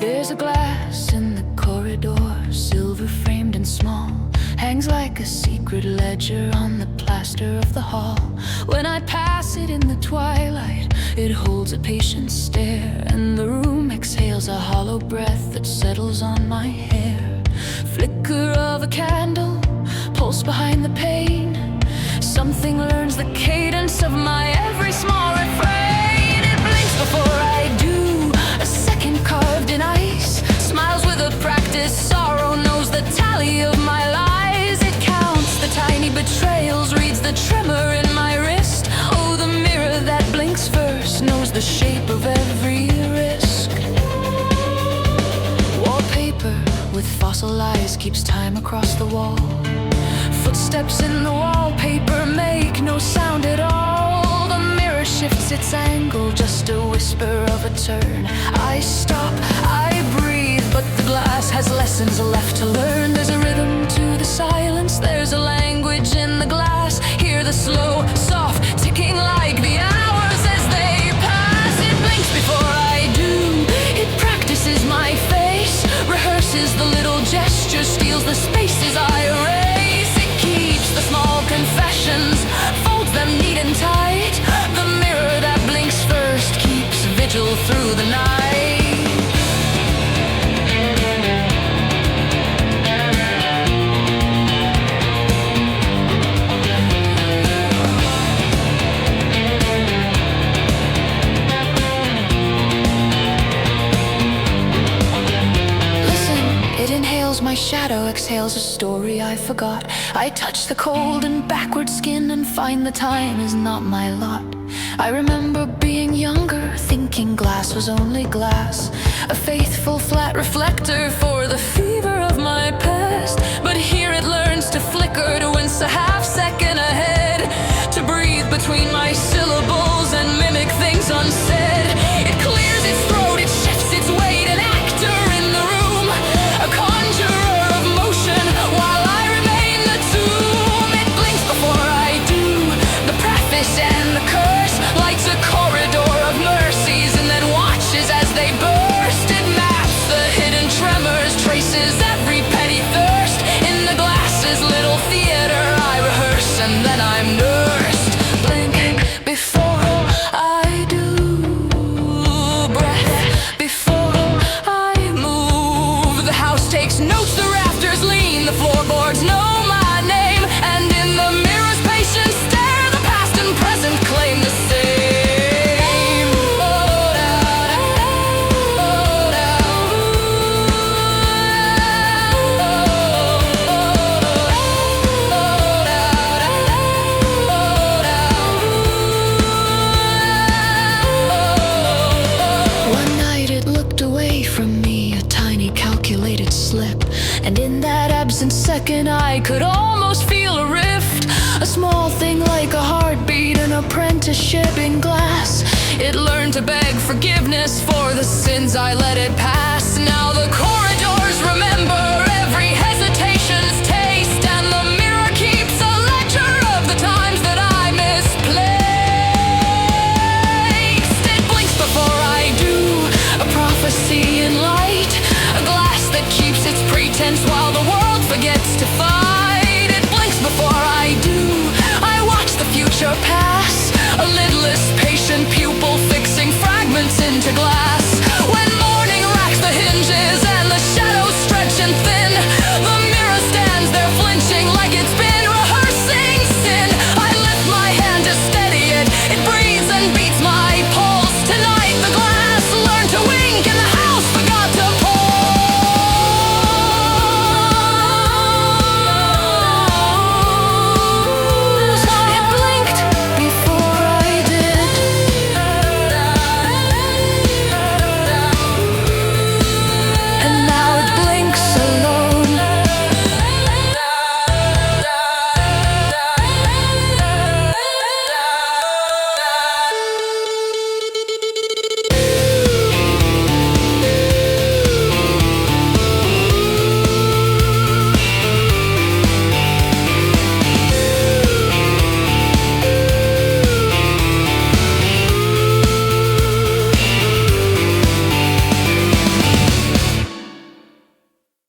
There's a glass in the corridor, silver framed and small, hangs like a secret ledger on the plaster of the hall. When I pass it in the twilight, it holds a patient stare, and the room exhales a hollow breath that settles on my hair. Flicker of a candle, pulse behind the pane. Something learns the cadence of my every small refrain. It blinks before I do, a second carved in ice. Smiles with a practiced sorrow, knows the tally of my lies. It counts the tiny betrayals, reads the tremor in my wrist. Oh, the mirror that blinks first knows the shape of every risk. Wallpaper with fossil eyes keeps time across the wall. Footsteps in the wallpaper make no sound at all. The mirror shifts its angle, just a whisper of a turn. I stop, I breathe, but the glass has lessons left to learn. There's a rhythm to the silence, there's a language in the glass. Hear the slow, soft ticking like the hours as they pass. It blinks before I do, it practices my face, rehearses the little gestures, steals the spaces I erase. It keeps the small confessions, folds them neat and tight. The mirror that blinks first keeps vigil through the night. It inhales my shadow, exhales a story I forgot. I touch the cold and backward skin and find the time is not my lot. I remember being younger, thinking glass was only glass, a faithful flat reflector for the fever of my past. But here it learns to flicker, to wince a half second ahead, to breathe between my syllables and mimic things unsaid. It clears its throat, it shifts its weight, an actor in the room, a conjurer of motion, while I remain the tomb. It blinks before I do, the preface and the curse, lights a corridor of mercies and then watches as they burst. It maps the hidden tremors, traces every petty thirst. In the glass's little theater I rehearse and then I'm nursed. Blink before I do, breath before I move. The house takes notes, the rafters lean, the floorboards know my name, and in the mirror's patient stare, the past and present claim the same. One night it looked away from me, a tiny calculated slip, and in that absent second I could almost feel a rift. A small thing like a heartbeat, an apprenticeship in glass. It learned to beg forgiveness for the sins I let it pass. Now the corridors remember